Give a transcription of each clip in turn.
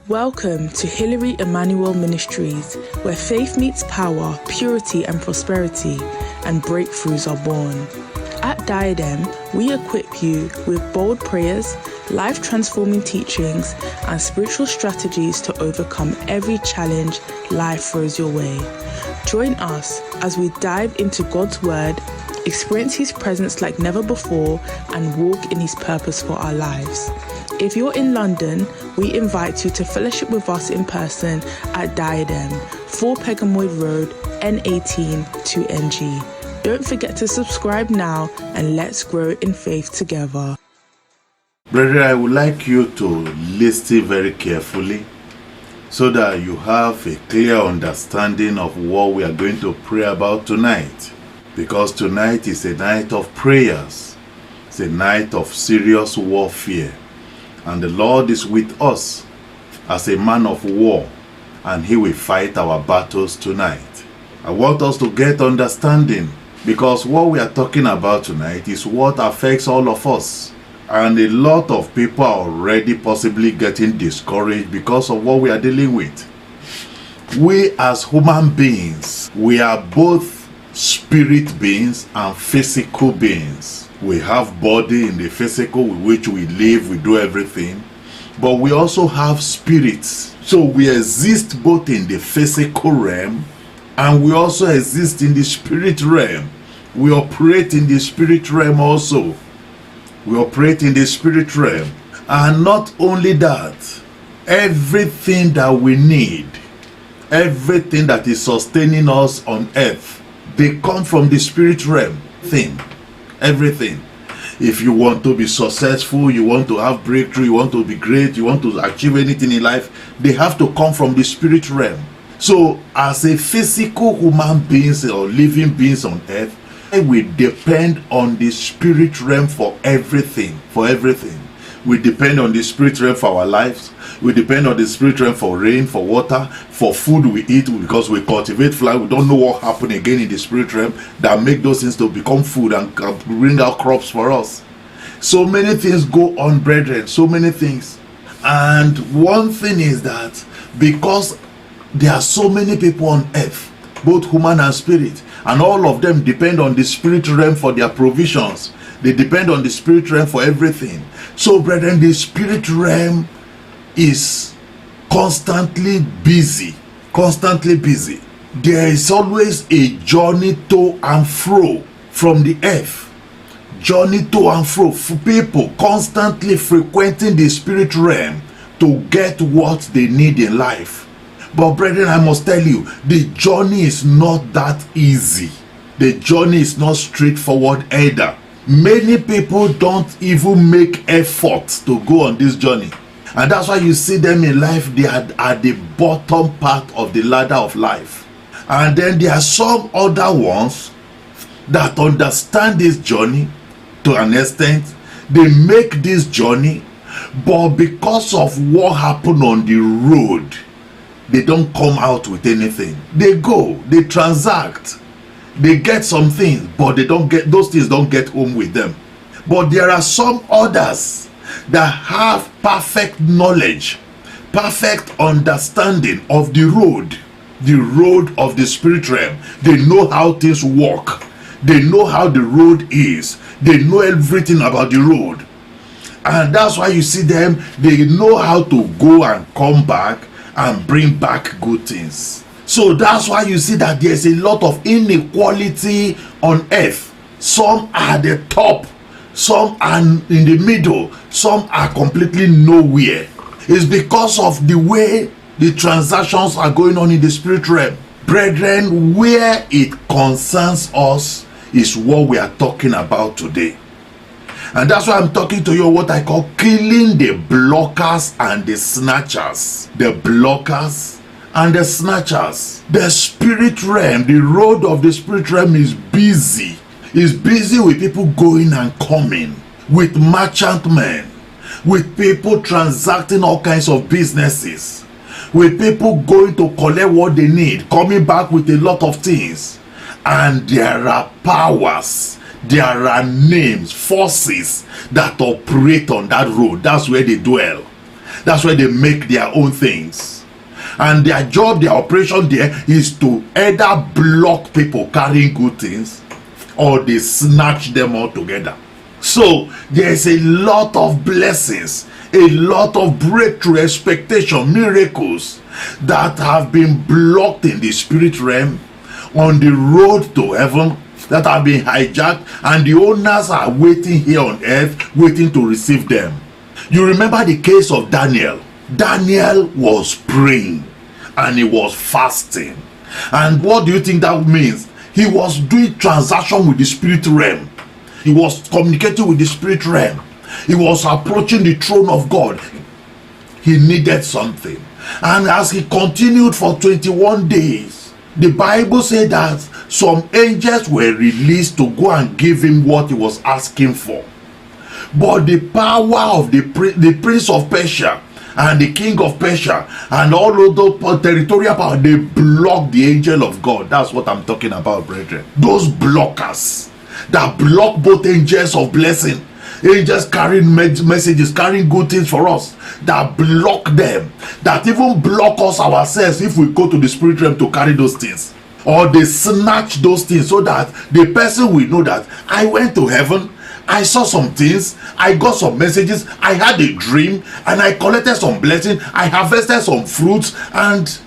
Welcome to Hilary Emmanuel Ministries, where faith meets power, purity and prosperity, and breakthroughs are born. At Diadem, we equip you with bold prayers, life-transforming teachings, and spiritual strategies to overcome every challenge life throws your way. Join us as we dive into God's Word, experience His presence like never before, and walk in His purpose for our lives. If you're in London, we invite you to fellowship with us in person at Diadem, 4 Pegamoid Road, N18 2NG. Don't forget to subscribe now and let's grow in faith together. Brethren, I would like you to listen very carefully so that you have a clear understanding of what we are going to pray about tonight. Because tonight is a night of prayers. It's a night of serious warfare. And the Lord is with us as a man of war, and He will fight our battles tonight. I want us to get understanding, because what we are talking about tonight is what affects all of us. And a lot of people are already possibly getting discouraged because of what we are dealing with. We as human beings, we are both spirit beings and physical beings. We have body in the physical with which we live, we do everything. But we also have spirits. So we exist both in the physical realm and we also exist in the spirit realm. We operate in the spirit realm also. We operate in the spirit realm. And not only that, everything that we need, everything that is sustaining us on earth, they come from the spirit realm. Everything. If you want to be successful, you want to have breakthrough, you want to be great, you want to achieve anything in life, they have to come from the spirit realm. So as a physical human beings or living beings on earth, we depend on the spirit realm for everything. We depend on the spirit realm for our lives. We depend on the spirit realm for rain, for water, for food we eat, because we cultivate flower. We don't know what happened again in the spirit realm that make those things to become food and bring out crops for us. So many things go on, brethren, so many things. And one thing is that because there are so many people on earth, both human and spirit, and all of them depend on the spirit realm for their provisions. They depend on the spirit realm for everything. So, brethren, the spirit realm is constantly busy. There is always a journey to and fro from the earth. Journey to and fro for people constantly frequenting the spirit realm to get what they need in life. But brethren, I must tell you, the journey is not that easy. The journey is not straightforward either. Many people don't even make effort to go on this journey. And that's why you see them in life, they are at the bottom part of the ladder of life. And then there are some other ones that understand this journey to an extent. They make this journey, but because of what happened on the road, they don't come out with anything. They go, they transact, they get some things, but they don't get those things, don't get home with them. But there are some others that have perfect knowledge, perfect understanding of the road of the spirit realm. They know how things work. They know how the road is. They know everything about the road. And that's why you see them, they know how to go and come back and bring back good things. So that's why you see that there's a lot of inequality on earth. Some are at the top, some are in the middle, some are completely nowhere. It's because of the way the transactions are going on in the spirit realm. Brethren, where it concerns us is what we are talking about today. And that's why I'm talking to you what I call killing the blockers and the snatchers. The blockers and the snatchers. The spirit realm, the road of the spirit realm is busy. It's busy with people going and coming, with merchantmen, with people transacting all kinds of businesses, with people going to collect what they need, coming back with a lot of things. And there are powers, there are names, forces that operate on that road. That's where they dwell. That's why they make their own things. And their job, their operation there is to either block people carrying good things, or they snatch them all together. So there's a lot of blessings, a lot of breakthrough, expectation, miracles that have been blocked in the spirit realm on the road to heaven, that have been hijacked, and the owners are waiting here on earth, waiting to receive them. You remember the case of Daniel. Daniel was praying and he was fasting. And what do you think that means? He was doing transaction with the spirit realm. He was communicating with the spirit realm. He was approaching the throne of God. He needed something. And as he continued for 21 days, the Bible said that some angels were released to go and give him what he was asking for. But the power of the prince of Persia and the king of Persia and all of those territorial power, they blocked the angel of God. That's what I'm talking about, brethren. Those blockers that block both angels of blessing, angels carrying messages, carrying good things for us, that block them, that even block us ourselves if we go to the spirit realm to carry those things. Or they snatch those things so that the person will know that I went to heaven, I saw some things, I got some messages, I had a dream, and I collected some blessing, I harvested some fruits, and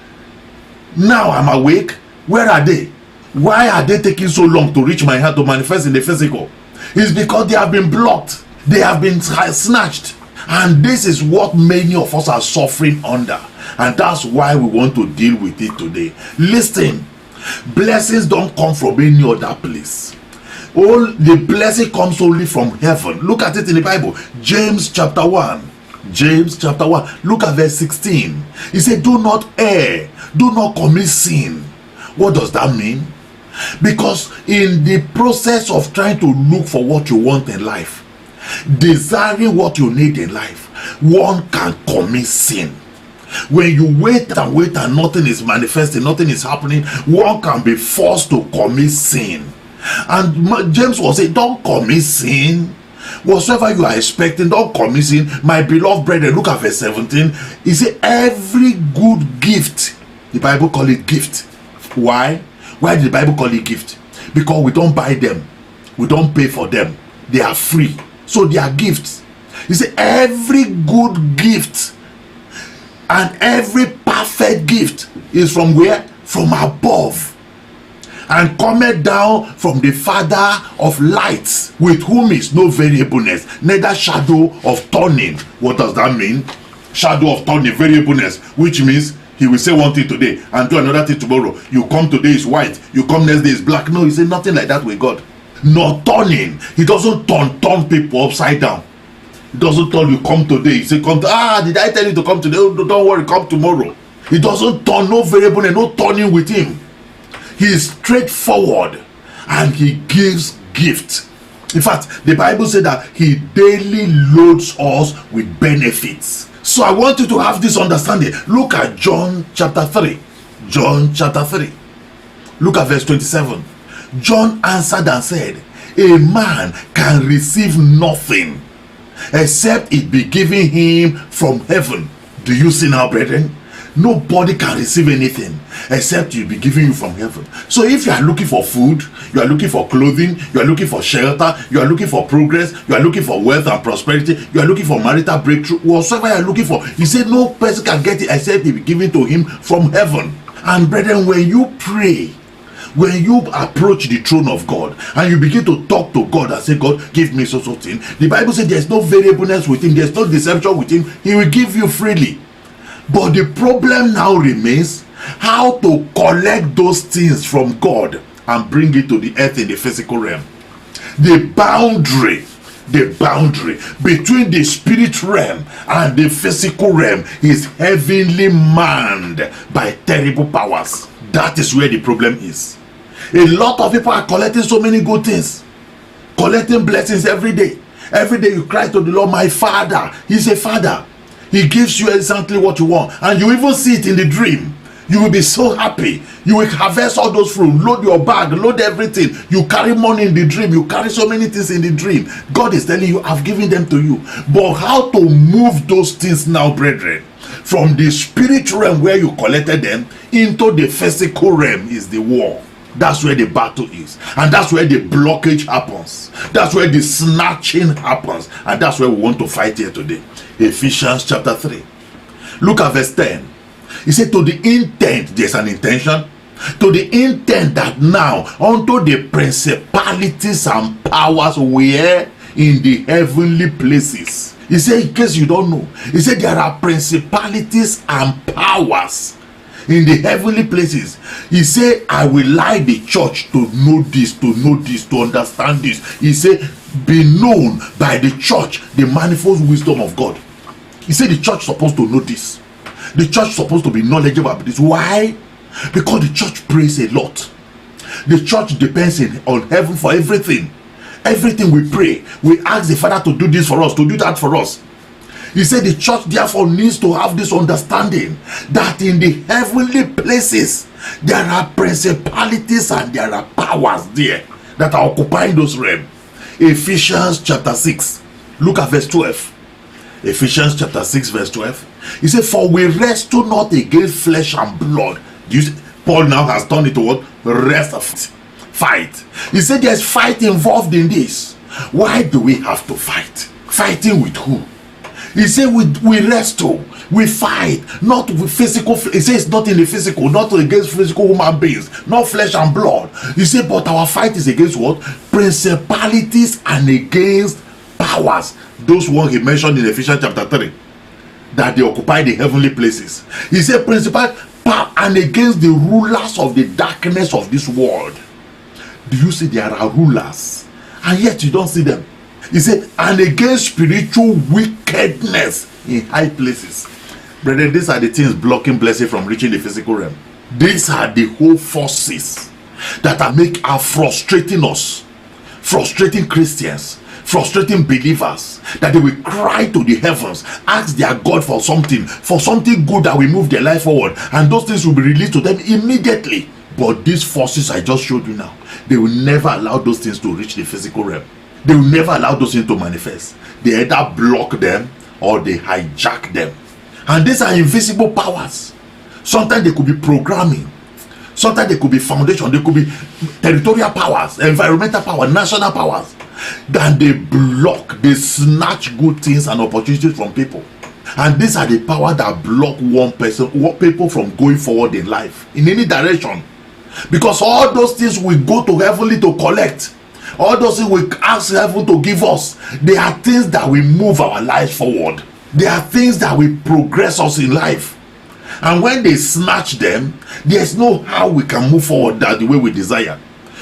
now I'm awake. Where are they? Why are they taking so long to reach my heart, to manifest in the physical? It's because they have been blocked, they have been snatched, and this is what many of us are suffering under, and that's why we want to deal with it today. Listen, blessings don't come from any other place. All the blessing comes only from heaven. Look at it in the Bible. James chapter 1. James chapter 1. Look at verse 16. He said, do not err, do not commit sin. What does that mean? Because in the process of trying to look for what you want in life, desiring what you need in life, one can commit sin. When you wait and nothing is manifesting, nothing is happening, one can be forced to commit sin. And James was saying, don't commit sin. Whatsoever you are expecting, don't commit sin. My beloved brethren, look at verse 17. He said, every good gift, the Bible call it gift. Why? Why did the Bible call it gift? Because we don't buy them, we don't pay for them, they are free, so they are gifts. He said every good gift and every perfect gift is from where? From above, and cometh down from the Father of lights, with whom is no variableness, neither shadow of turning. What does that mean? Shadow of turning, variableness, which means he will say one thing today and do another thing tomorrow. You come today is white, you come next day is black. No, he said nothing like that with God. Not turning. He doesn't turn people upside down. He doesn't tell you come today. He say come to, did I tell you to come today? Oh, don't worry, come tomorrow. He doesn't turn, no variable and no turning with him. He is straightforward and he gives gift. In fact, the Bible said that he daily loads us with benefits. So I want you to have this understanding. Look at John chapter 3. John chapter 3. Look at verse 27. John answered and said, a man can receive nothing except it be given him from heaven. Do you see now, brethren? Nobody can receive anything except it be given you from heaven. So if you are looking for food, you are looking for clothing, you are looking for shelter, you are looking for progress, you are looking for wealth and prosperity, you are looking for marital breakthrough, whatsoever you are looking for, he said no person can get it except it be given to him from heaven. And brethren, when you pray, when you approach the throne of God and you begin to talk to God and say, God, give me so thing, the Bible says there's no variableness with him, there's no deception with him, he will give you freely. But the problem now remains how to collect those things from God and bring it to the earth in the physical realm. The boundary between the spirit realm and the physical realm is heavily manned by terrible powers. That is where the problem is. A lot of people are collecting so many good things, collecting blessings every day. Every day you cry to the Lord, my Father. He's a father. He gives you exactly what you want, and you even see it in the dream. You will be so happy. You will harvest all those fruit, load your bag, load everything. You carry money in the dream. You carry so many things in the dream. God is telling you, I've given them to you. But how to move those things now, brethren, from the spiritual realm where you collected them into the physical realm is the war. That's where the battle is. And that's where the blockage happens. That's where the snatching happens. And that's where we want to fight here today. Ephesians chapter 3. Look at verse 10. He said, to the intent, there's an intention, to the intent that now unto the principalities and powers were in the heavenly places. He said, in case you don't know, he said there are principalities and powers in the heavenly places. He said, I will like the church to know this, to understand this. He said, be known by the church, the manifold wisdom of God. He said the church is supposed to know this. The church is supposed to be knowledgeable about this. Why? Because the church prays a lot. The church depends on heaven for everything. Everything we pray, we ask the Father to do this for us, to do that for us. He said the church therefore needs to have this understanding that in the heavenly places there are principalities and there are powers there that are occupying those realms. Ephesians chapter 6. Look at verse 12. Ephesians chapter 6 verse 12. He said, for we wrestle not against flesh and blood. Paul now has turned it to what? Rest of fight. He said there's fight involved in this. Why do we have to fight? Fighting with who? He said we wrestle, we fight, not with physical. He says not in the physical, not against physical human beings, not flesh and blood. He said, but our fight is against what? Principalities and against powers. Those ones he mentioned in Ephesians chapter 3, that they occupy the heavenly places. He said principal power and against the rulers of the darkness of this world. Do you see there are rulers and yet you don't see them? He said, and against spiritual wickedness in high places. Brethren, these are the things blocking blessing from reaching the physical realm. These are the whole forces that are frustrating us, frustrating Christians, frustrating believers, that they will cry to the heavens, ask their God for something good that will move their life forward, and those things will be released to them immediately. But these forces I just showed you now, they will never allow those things to reach the physical realm. They will never allow those things to manifest. They either block them or they hijack them. And these are invisible powers. Sometimes they could be programming. Sometimes they could be foundation. They could be territorial powers, environmental power, national powers. Then they block, they snatch good things and opportunities from people. And these are the power that block people from going forward in life, in any direction. Because all those things we go to heavenly to collect. All those things we ask heaven to give us, they are things that will move our lives forward. They are things that will progress us in life. And when they snatch them, there's no how we can move forward that the way we desire.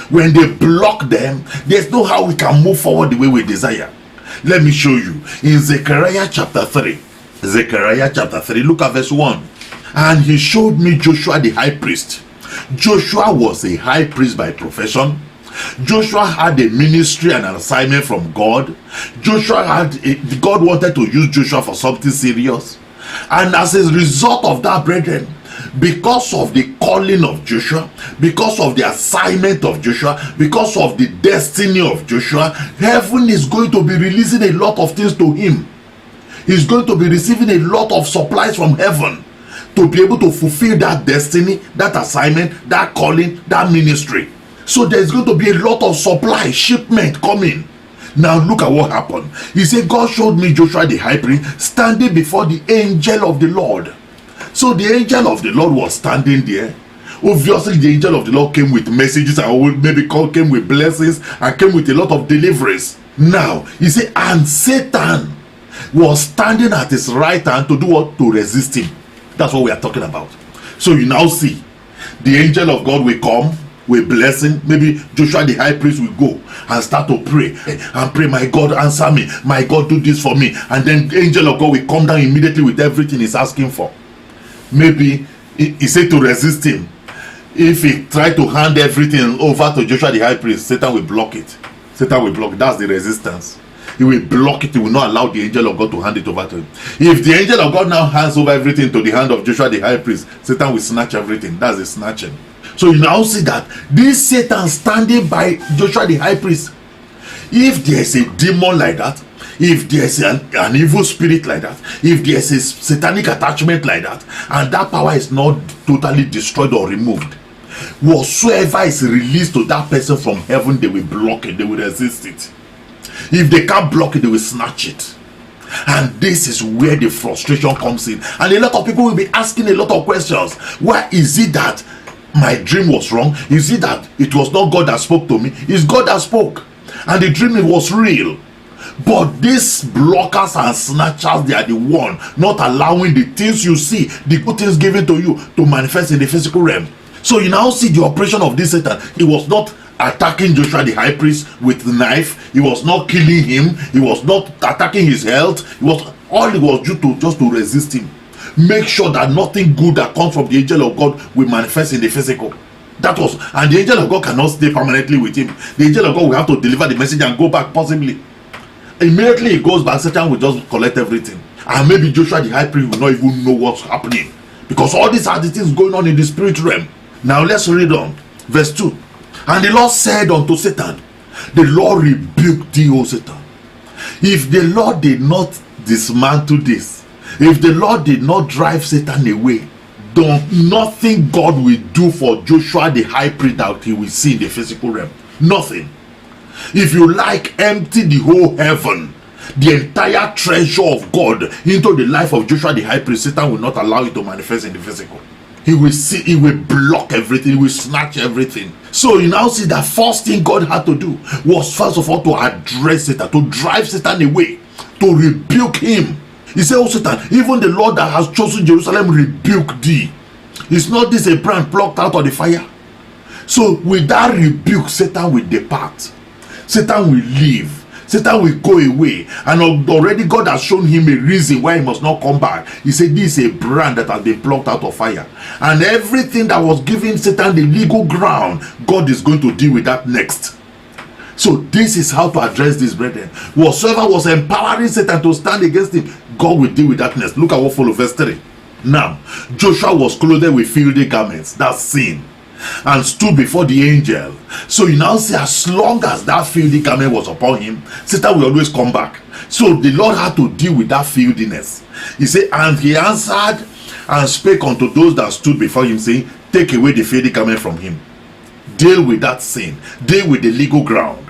When they block them, there's no how we can move forward the way we desire. Let me show you. In Zechariah chapter 3. Zechariah chapter 3, look at verse 1. And he showed me Joshua the high priest. Joshua was a high priest by profession. Joshua had a ministry and an assignment from God. God wanted to use Joshua for something serious. And as a result of that, brethren, because of the calling of Joshua, because of the assignment of Joshua, because of the destiny of Joshua, heaven is going to be releasing a lot of things to him. He's going to be receiving a lot of supplies from heaven to be able to fulfill that destiny, that assignment, that calling, that ministry. So there's going to be a lot of supply, shipment coming. Now look at what happened. He said, God showed me Joshua the high priest standing before the angel of the Lord. So the angel of the Lord was standing there. Obviously the angel of the Lord came with messages, and maybe came with blessings, and came with a lot of deliveries. Now he said, and Satan was standing at his right hand to do what? To resist him. That's what we are talking about. So you now see the angel of God will come with blessing. Maybe Joshua the high priest will go and start to pray and pray, my God answer me, my God do this for me, and then the angel of God will come down immediately with everything he's asking for. Maybe he said to resist him. If he tried to hand everything over to Joshua the high priest, Satan will block it. Satan will block it. That's the resistance. He will block it. He will not allow the angel of God to hand it over to him. If the angel of God now hands over everything to the hand of Joshua the high priest, Satan will snatch everything. That's the snatching. So you now see that this Satan standing by Joshua the high priest, if there's a demon like that, if there's an evil spirit like that, if there's a satanic attachment like that, and that power is not totally destroyed or removed, whatsoever is released to that person from heaven, they will block it, they will resist it. If they can't block it, they will snatch it. And this is where the frustration comes in. And a lot of people will be asking a lot of questions. Why is it that my dream was wrong? Is it that it was not God that spoke to me? It's God that spoke, and the dream was real. But these blockers and snatchers, they are the one not allowing the things you see, the good things given to you, to manifest in the physical realm. So you now see the operation of this Satan. He was not attacking Joshua the high priest with the knife. He was not killing him. He was not attacking his health. All he was due to just to resist him. Make sure that nothing good that comes from the angel of God will manifest in the physical. And the angel of God cannot stay permanently with him. The angel of God will have to deliver the message and go back possibly. Immediately he goes back, Satan will just collect everything. And maybe Joshua the high priest will not even know what's happening, because all these are the things going on in the spirit realm. Now let's read on. Verse 2. And the Lord said unto Satan, the Lord rebuked thee, O Satan. If the Lord did not dismantle this, if the Lord did not drive Satan away, nothing God will do for Joshua the high priest that he will see in the physical realm. Nothing. If you like, empty the whole heaven, the entire treasure of God into the life of Joshua the high priest, Satan will not allow it to manifest in the physical. He will block everything, he will snatch everything. So you now see that first thing God had to do was first of all to address Satan, to drive Satan away, to rebuke him. He said, oh Satan, even the Lord that has chosen Jerusalem rebuke thee. Is not this a brand plucked out of the fire? So with that rebuke, Satan will depart. Satan will leave. Satan will go away. And already God has shown him a reason why he must not come back. He said this is a brand that has been plucked out of fire. And everything that was giving Satan the legal ground, God is going to deal with that next. So this is how to address this, brethren. Whatsoever was empowering Satan to stand against him, God will deal with that next. Look at what follows, verse 3. Now, Joshua was clothed with filthy garments, that's sin, and stood before the angel. So you now see, as long as that filthy garment was upon him, Satan will always come back. So the Lord had to deal with that filthiness. He said, and he answered and spake unto those that stood before him, saying, take away the filthy garment from him. Deal with that sin. Deal with the legal ground.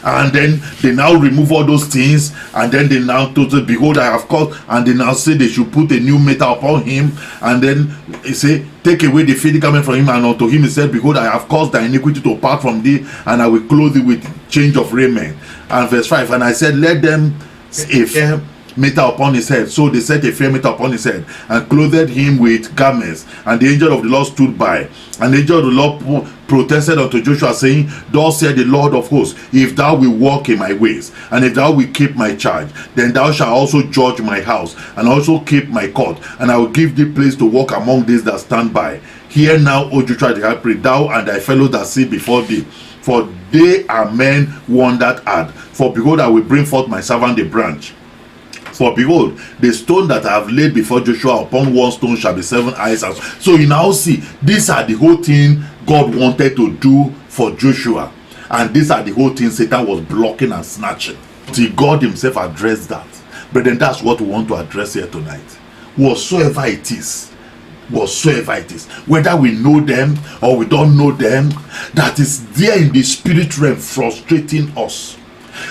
And then they now remove all those things, and then they now told, behold, I have caused, and they now say they should put a new metal upon him. And then he say, take away the filthy garment from him, and unto him he said, behold, I have caused thy iniquity to part from thee, and I will clothe thee with change of raiment. And verse 5, and I said, let them a fair metal upon his head. So they set a fair metal upon his head, and clothed him with garments. And the angel of the Lord stood by. And the angel of the Lord protested unto Joshua, saying, thus said the Lord of hosts, if thou wilt walk in my ways, and if thou wilt keep my charge, then thou shalt also judge my house, and also keep my court, and I will give thee place to walk among these that stand by. Hear now, O Joshua the high priest, thou and thy fellows that sit before thee, for they are men wondered at. For behold, I will bring forth my servant the branch. For behold, the stone that I have laid before Joshua, upon one stone shall be 7 eyes. So you now see, these are the whole thing God wanted to do for Joshua. And these are the whole thing Satan was blocking and snatching. Till God himself addressed that. But then that's what we want to address here tonight. Whatsoever it is, whether we know them or we don't know them, that is there in the spirit realm frustrating us.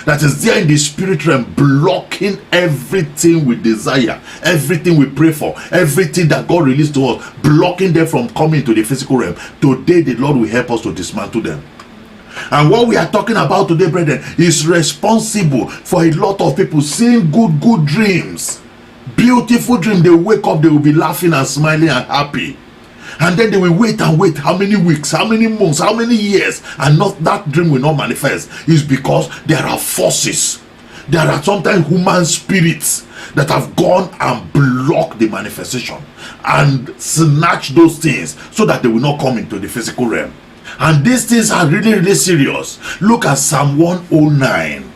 That is there in the spirit realm blocking everything we desire, everything we pray for, everything that God released to us, blocking them from coming to the physical realm. Today the Lord will help us to dismantle them. And what we are talking about today, brethren, is responsible for a lot of people seeing good dreams, beautiful dreams. They wake up, they will be laughing and smiling and happy. And then they will wait and wait, how many weeks, how many months, how many years, and that dream will not manifest. Is because there are forces, there are sometimes human spirits that have gone and blocked the manifestation and snatched those things so that they will not come into the physical realm. And these things are really serious. Look at Psalm 109.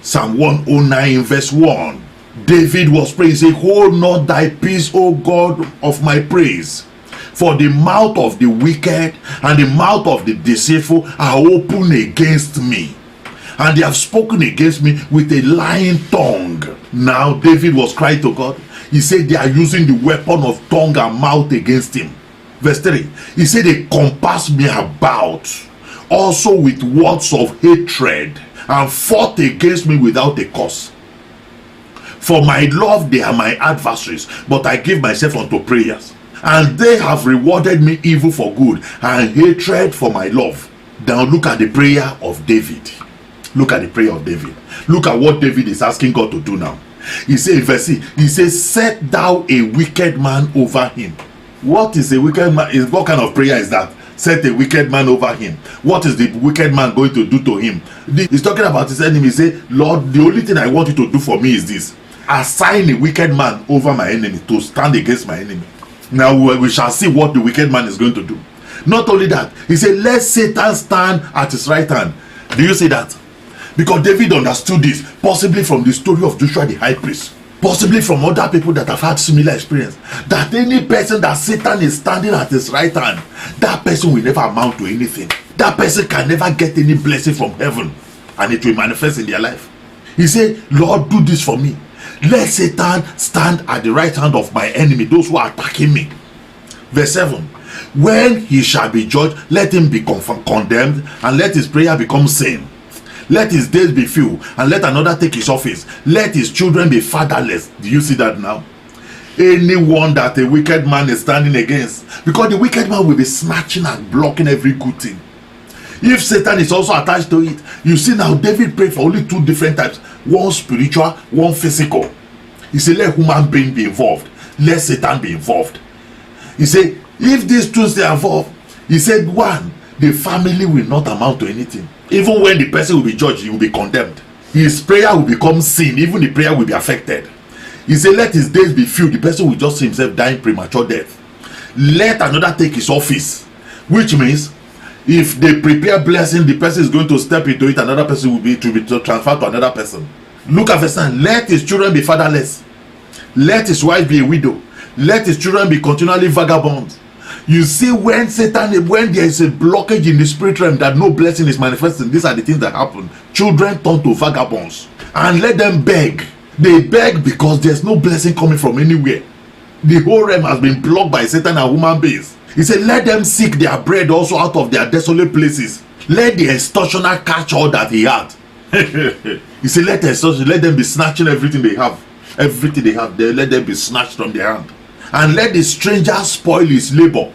Psalm 109 verse 1. David was praying, say, hold not thy peace, O God of my praise. For the mouth of the wicked and the mouth of the deceitful are open against me, and they have spoken against me with a lying tongue. Now David was crying to God. He said they are using the weapon of tongue and mouth against him. Verse 3, he said they compass me about also with words of hatred, and fought against me without a cause. For my love they are my adversaries, but I give myself unto prayers. And they have rewarded me evil for good, and hatred for my love. Now look at the prayer of David. Look at the prayer of David. Look at what David is asking God to do now. He says, verse 6, he says, set thou a wicked man over him. What is a wicked man? What kind of prayer is that? Set a wicked man over him. What is the wicked man going to do to him? He's talking about his enemy. He say, Lord, the only thing I want you to do for me is this. Assign a wicked man over my enemy to stand against my enemy. Now we shall see what the wicked man is going to do. Not only that, he said, let Satan stand at his right hand. Do you see that? Because David understood this, possibly from the story of Joshua the high priest, possibly from other people that have had similar experience, that any person that Satan is standing at his right hand, that person will never amount to anything. That person can never get any blessing from heaven, and it will manifest in their life. He said, Lord, do this for me. Let Satan stand at the right hand of my enemy, those who are attacking me. Verse 7, when he shall be judged, let him be condemned, and let his prayer become sin. Let his days be few, and let another take his office. Let his children be fatherless. Do you see that now? Anyone that a wicked man is standing against, because the wicked man will be snatching and blocking every good thing. If Satan is also attached to it, you see now David prayed for only two different types, one spiritual, one physical. He said, let human being be involved, let Satan be involved. He said, if these two stay involved, he said, one, the family will not amount to anything. Even when the person will be judged, he will be condemned. His prayer will become sin, even the prayer will be affected. He said, let his days be few, the person will just see himself dying premature death. Let another take his office, which means if they prepare blessing, the person is going to step into it, another person will be transferred to another person. Look at verse 9. Let his children be fatherless, let his wife be a widow, let his children be continually vagabonds. You see, when there is a blockage in the spirit realm that no blessing is manifesting, these are the things that happen. Children turn to vagabonds, and let them beg. They beg because there's no blessing coming from anywhere. The whole realm has been blocked by Satan and human beings. He said, let them seek their bread also out of their desolate places. Let the extortioner catch all that he had. He said, let them be snatching everything they have. Everything they have, let them be snatched from their hand. And let the stranger spoil his labor.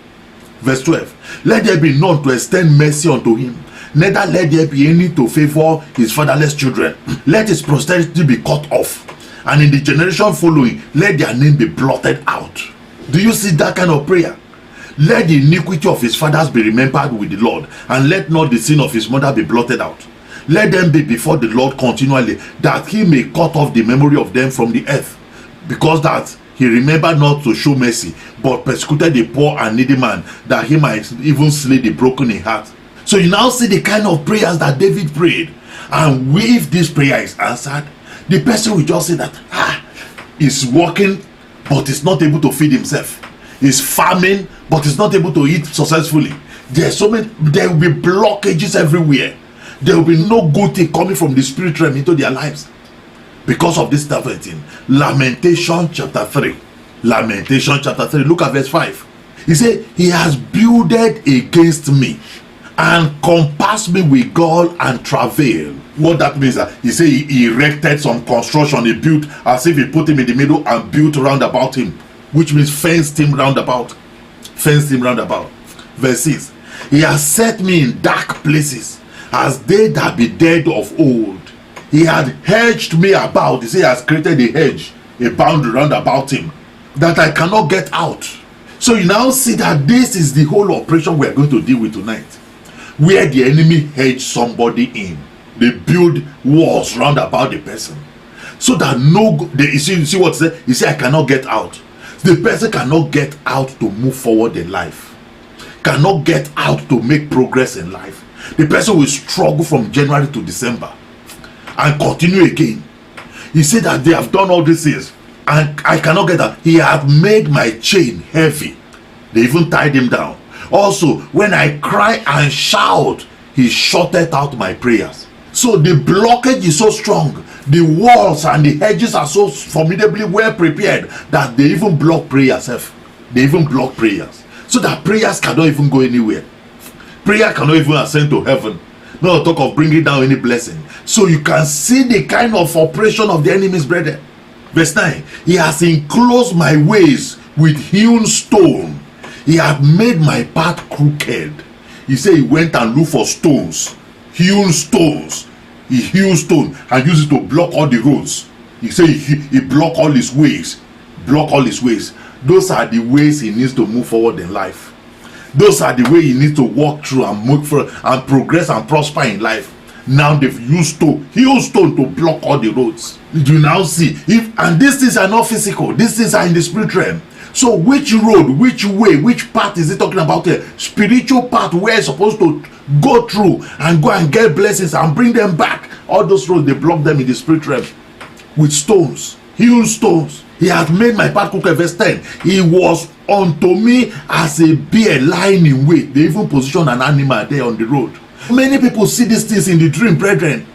Verse 12, let there be none to extend mercy unto him, neither let there be any to favor his fatherless children. Let his posterity be cut off, and in the generation following, let their name be blotted out. Do you see that kind of prayer? Let the iniquity of his fathers be remembered with the Lord, and let not the sin of his mother be blotted out. Let them be before the Lord continually, that he may cut off the memory of them from the earth, because that he remembered not to show mercy, but persecuted the poor and needy man, that he might even slay the broken in heart. So you now see the kind of prayers that David prayed. And if this prayer is answered, the person will just say that, he's working, but he's not able to feed himself. He's farming, but he's not able to eat successfully. There will be blockages everywhere. There will be no good thing coming from the spirit realm into their lives. Because of this type of thing. Lamentation chapter 3. Lamentation chapter 3. Look at verse 5. He said, he has builded against me, and compassed me with gall and travail. What that means, he said he erected some construction. He built as if he put him in the middle and built round about him, which means fenced him round about. Fenced him round about. Verse 6. He has set me in dark places, as they that be dead of old. He had hedged me about. He said he has created a hedge, a boundary round about him, that I cannot get out. So you now see that this is the whole operation we are going to deal with tonight, where the enemy hedge somebody in. They build walls round about the person, so that you see what he said? He said, I cannot get out. The person cannot get out to move forward in life, cannot get out to make progress in life. The person will struggle from January to December. and continue again. He said that they have done all these things and I cannot get out. He had made my chain heavy. They even tied him down. Also, when I cry and shout, he shutted out my prayers. So the blockage is so strong, the walls and the hedges are so formidably well prepared that they even block prayers. They even block prayers, so that prayers cannot even go anywhere. Prayer cannot even ascend to heaven, not talk of bringing down any blessing. So you can see the kind of operation of the enemy's brethren. Verse 9, he has enclosed my ways with hewn stone. He had made my path crooked. He said he went and looked for stones, hewn stones. He hewn stone and used it to block all the roads. He said he blocked all his ways. Block all his ways. Those are the ways he needs to move forward in life. Those are the way he needs to walk through and move forward and progress and prosper in life. Now they've used stone, hewn stone to block all the roads. You now see, and these things are not physical. These things are in the spirit realm. So which road, which way, which path is he talking about here? Spiritual path where it's supposed to go through and go and get blessings and bring them back. All those roads, they block them in the spirit realm with stones, hewn stones. He had made my path crooked. Verse 10, he was unto me as a bear lying in wait. They even position an animal there on the road. Many people see these things in the dream, brethren.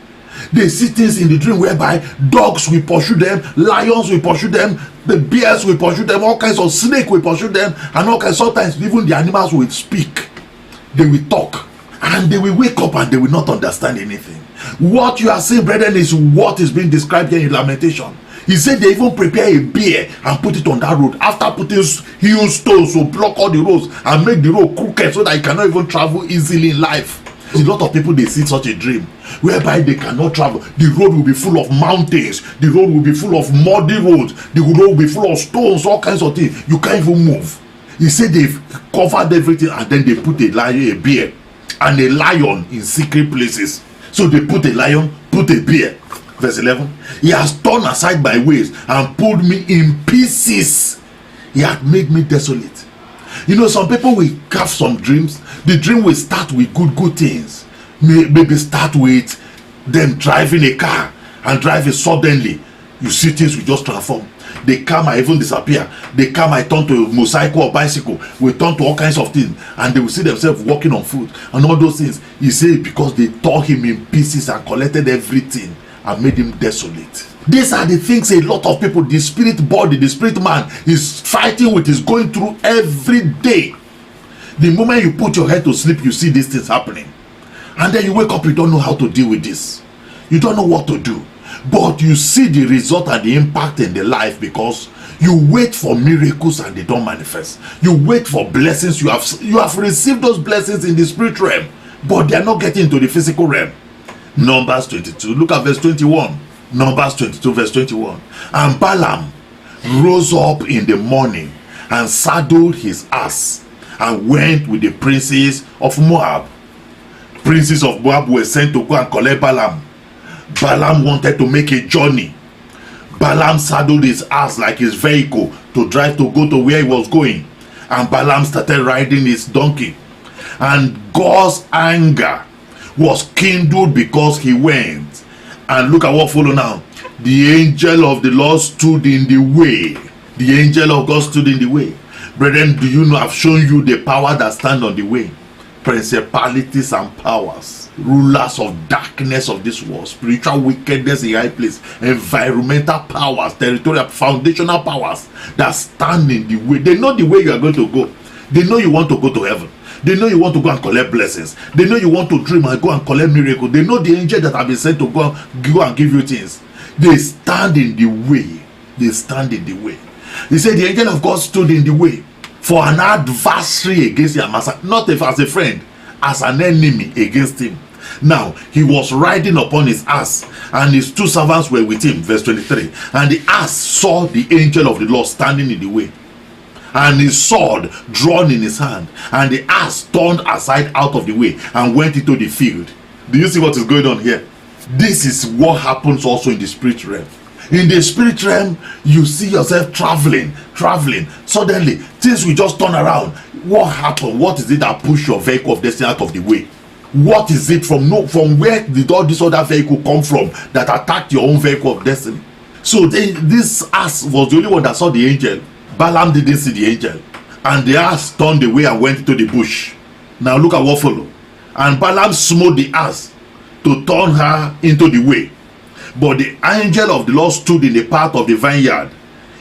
They see things in the dream whereby dogs will pursue them, lions will pursue them, the bears will pursue them, all kinds of snakes will pursue them, and all kinds. Sometimes even the animals will speak. They will talk, and they will wake up and they will not understand anything. What you are seeing, brethren, is what is being described here in Lamentation. He said they even prepare a bear and put it on that road after putting hewn stones to block all the roads and make the road crooked so that you cannot even travel easily in life. A lot of people, they see such a dream whereby they cannot travel. The road will be full of mountains, the road will be full of muddy roads, the road will be full of stones, all kinds of things. You can't even move. He said they've covered everything and then they put a lion, a bear, and a lion in secret places. So they put a lion, put a bear. Verse 11, he has torn aside my ways and pulled me in pieces. He had made me desolate. You know, some people will have some dreams. The dream will start with good things. Maybe start with them driving a car and driving suddenly. You see things will just transform. The car might even disappear. The car might turn to a motorcycle or bicycle. Will turn to all kinds of things. And they will see themselves walking on foot and all those things. He said because they tore him in pieces and collected everything and made him desolate. These are the things a lot of people, the spirit body, the spirit man is fighting with, is going through every day. The moment you put your head to sleep, you see these things happening. And then you wake up, you don't know how to deal with this. You don't know what to do. But you see the result and the impact in the life because you wait for miracles and they don't manifest. You wait for blessings. You have received those blessings in the spirit realm, but they are not getting into the physical realm. Numbers 22, look at verse 21. Numbers 22 verse 21. And Balaam rose up in the morning and saddled his ass and went with the princes of Moab. Princes of Moab were sent to go and collect Balaam. Balaam wanted to make a journey. Balaam saddled his ass like his vehicle to drive to go to where he was going. And Balaam started riding his donkey. And God's anger was kindled because he went. And look at what followed now. The angel of the Lord stood in the way. The angel of God stood in the way. Brethren, do you know I've shown you the power that stand on the way? Principalities and powers, rulers of darkness of this world, spiritual wickedness in high place, environmental powers, territorial, foundational powers that stand in the way. They know the way you are going to go. They know you want to go to heaven. They know you want to go and collect blessings. They know you want to dream and go and collect miracles. They know the angel that have been sent to go and give you things. They stand in the way. They stand in the way. He said the angel of God stood in the way for an adversary against him, not as a friend, as an enemy against him. Now he was riding upon his ass, and his two servants were with him. Verse 23. And the ass saw the angel of the Lord standing in the way, and his sword drawn in his hand, and the ass turned aside out of the way and went into the field. Do you see what is going on here? This is what happens also in the spirit realm. In the spirit realm, you see yourself traveling. Suddenly things will just turn around. What happened? What is it that pushed your vehicle of destiny out of the way? What is it from where did all this other vehicle come from that attacked your own vehicle of destiny? So this ass was the only one that saw the angel. Balaam didn't see the angel, and the ass turned away and went into the bush. Now look at what followed. And Balaam smote the ass to turn her into the way. But the angel of the Lord stood in the path of the vineyard,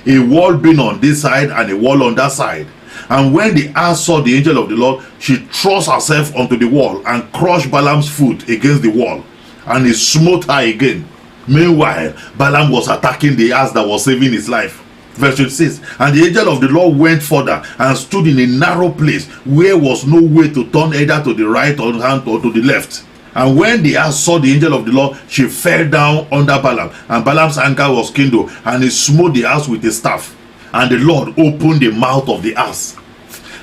a wall being on this side and a wall on that side. And when the ass saw the angel of the Lord, she thrust herself onto the wall and crushed Balaam's foot against the wall, and he smote her again. Meanwhile, Balaam was attacking the ass that was saving his life. Verse 26. And the angel of the Lord went further and stood in a narrow place where was no way to turn either to the right or hand or to the left. And when the ass saw the angel of the Lord, she fell down under Balaam, and Balaam's anger was kindled, and he smote the ass with a staff. And the Lord opened the mouth of the ass.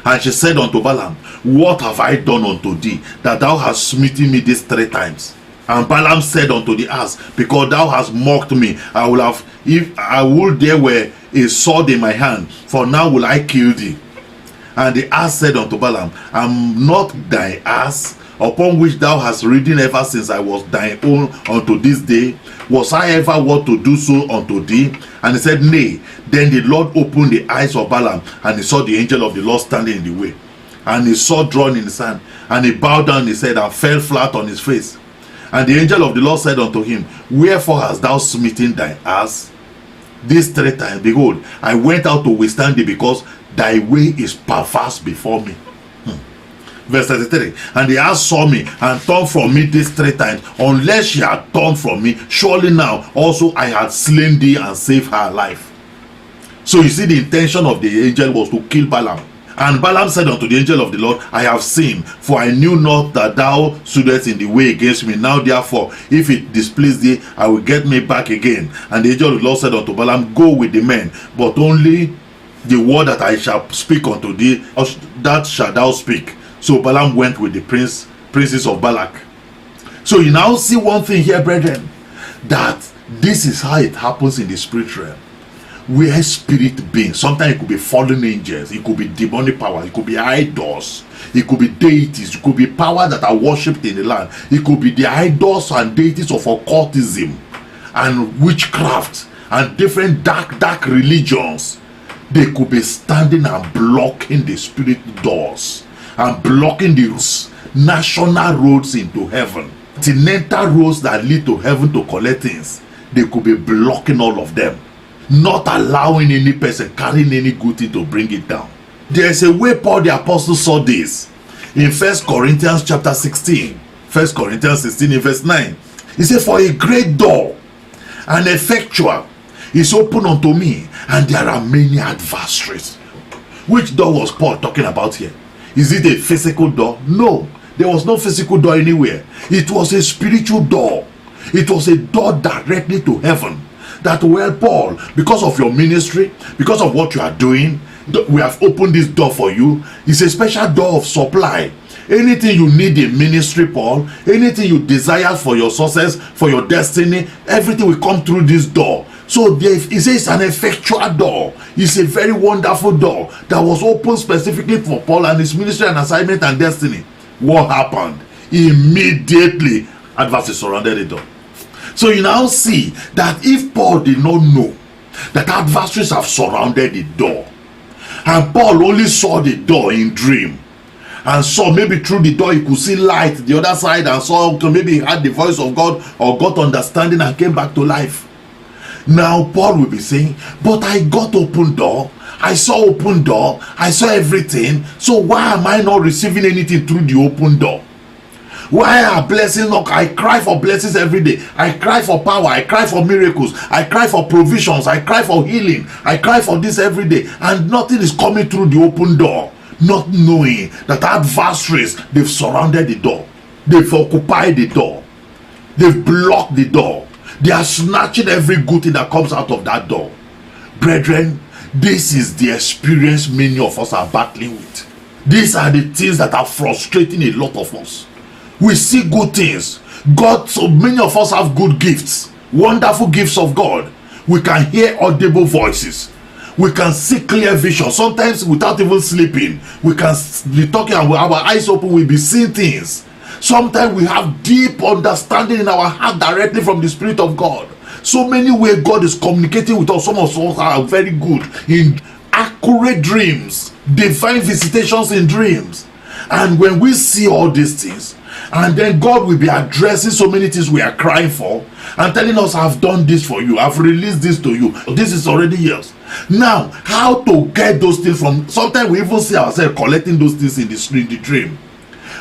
And she said unto Balaam, What have I done unto thee, that thou hast smitten me these 3 times? And Balaam said unto the ass, Because thou hast mocked me, I would there were a sword in my hand, for now will I kill thee. And the ass said unto Balaam, Am not thy ass, upon which thou hast ridden ever since I was thine own unto this day? Was I ever wont to do so unto thee? And he said, Nay. Then the Lord opened the eyes of Balaam, and he saw the angel of the Lord standing in the way. And he saw drawn in his hand, and he bowed down his head and fell flat on his face. And the angel of the Lord said unto him, Wherefore hast thou smitten thy ass? These 3 times, behold, I went out to withstand thee, because thy way is perverse before me. Verse 33. And the ass saw me and turned from me these 3 times. Unless she had turned from me, surely now also I had slain thee and saved her life. So you see, the intention of the angel was to kill Balaam. And Balaam said unto the angel of the Lord, I have sinned, for I knew not that thou stoodest in the way against me. Now therefore, if it displease thee, I will get me back again. And the angel of the Lord said unto Balaam, Go with the men, but only the word that I shall speak unto thee, that shalt thou speak. So Balaam went with the princes of Balak. So you now see one thing here, brethren, that this is how it happens in the spirit realm. Where spirit beings, sometimes it could be fallen angels, it could be demonic power, it could be idols, it could be deities, it could be power that are worshipped in the land, it could be the idols and deities of occultism and witchcraft and different dark religions. They could be standing and blocking the spirit doors and blocking the national roads into heaven, continental roads that lead to heaven to collect things. They could be blocking all of them, not allowing any person carrying any good thing to bring it down. There's a way Paul the apostle saw this in 1 Corinthians chapter 16. 1 Corinthians 16 in verse 9. He said, For a great door and effectual is open unto me, and there are many adversaries. Which door was Paul talking about here? Is it a physical door? No, there was no physical door anywhere. It was a spiritual door. It was a door directly to heaven. That, well, Paul, because of your ministry, because of what you are doing, we have opened this door for you. It's a special door of supply. Anything you need in ministry, Paul, anything you desire for your success, for your destiny, everything will come through this door. So he says it's an effectual door. It's a very wonderful door that was opened specifically for Paul and his ministry and assignment and destiny. What happened? Immediately, adversaries surrounded the door. So you now see that if Paul did not know that adversaries have surrounded the door, and Paul only saw the door in dream, and saw maybe through the door he could see light the other side, and saw maybe he heard the voice of God or got understanding and came back to life. Now Paul will be saying, but I got open door, I saw open door, I saw everything, so why am I not receiving anything through the open door? Why are blessings not? I cry for blessings every day. I cry for power, I cry for miracles, I cry for provisions, I cry for healing, I cry for this every day, and nothing is coming through the open door. Not knowing that adversaries, they've surrounded the door, they've occupied the door, they've blocked the door, they are snatching every good thing that comes out of that door. Brethren, this is the experience many of us are battling with. These are the things that are frustrating a lot of us. We see good things. God, so many of us have good gifts, wonderful gifts of God. We can hear audible voices. We can see clear vision. Sometimes without even sleeping, we can be talking and with our eyes open, we'll be seeing things. Sometimes we have deep understanding in our heart directly from the Spirit of God. So many ways God is communicating with us. Some of us are very good in accurate dreams, divine visitations in dreams. And when we see all these things, and then God will be addressing so many things we are crying for and telling us, I've done this for you, I've released this to you, this is already yours. Now, how to get those things from, sometimes we even see ourselves collecting those things in the dream.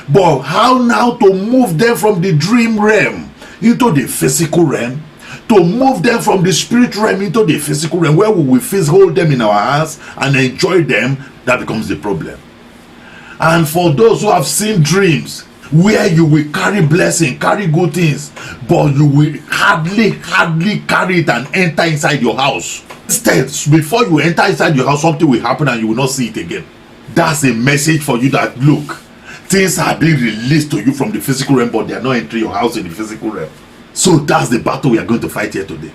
But how now to move them from the dream realm into the physical realm, to move them from the spirit realm into the physical realm, where we will hold them in our hands and enjoy them, that becomes the problem. And for those who have seen dreams where you will carry blessing, carry good things, but you will hardly carry it and enter inside your house. Instead, before you enter inside your house, something will happen and you will not see it again. That's a message for you that, look, things are being released to you from the physical realm, but they are not entering your house in the physical realm. So that's the battle we are going to fight here today.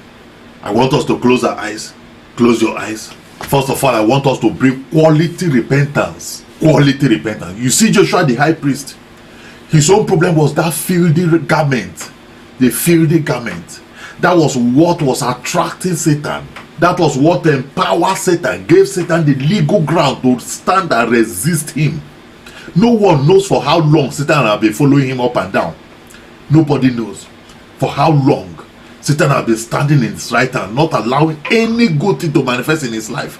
I want us to close our eyes. Close your eyes. First of all, I want us to bring quality repentance. Quality repentance. You see Joshua the high priest, his own problem was that filthy garment. The filthy garment. That was what was attracting Satan. That was what empowered Satan, gave Satan the legal ground to stand and resist him. No one knows for how long Satan has been following him up and down. Nobody knows for how long Satan has been standing in his right hand, not allowing any good thing to manifest in his life,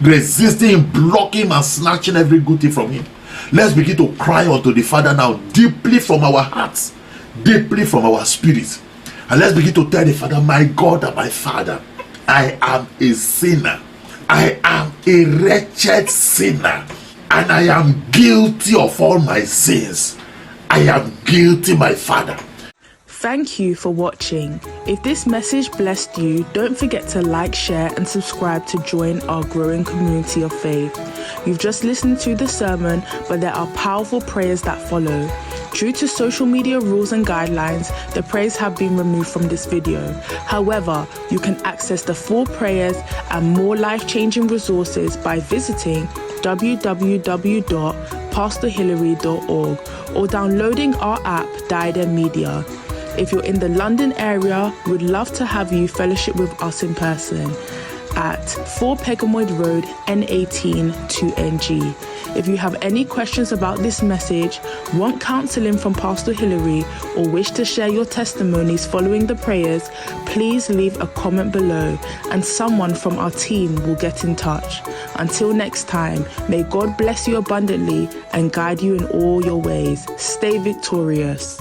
resisting him, blocking him, and snatching every good thing from him. Let's begin to cry unto the Father now, deeply from our hearts, deeply from our spirits. And let's begin to tell the Father, my God and my Father, I am a sinner. I am a wretched sinner. And I am guilty of all my sins. I am guilty, my Father. Thank you for watching. If this message blessed you, don't forget to like, share and subscribe to join our growing community of faith. You've just listened to the sermon, but there are powerful prayers that follow. Due to social media rules and guidelines, the prayers have been removed from this video. However, you can access the full prayers and more life-changing resources by visiting www.pastorhillary.org or downloading our app, Diadem Media. If you're in the London area, we'd love to have you fellowship with us in person at 4 Pegamoid Road, N18 2NG. If you have any questions about this message, want counseling from Pastor Hillary, or wish to share your testimonies following the prayers, please leave a comment below and someone from our team will get in touch. Until next time, may God bless you abundantly and guide you in all your ways. Stay victorious.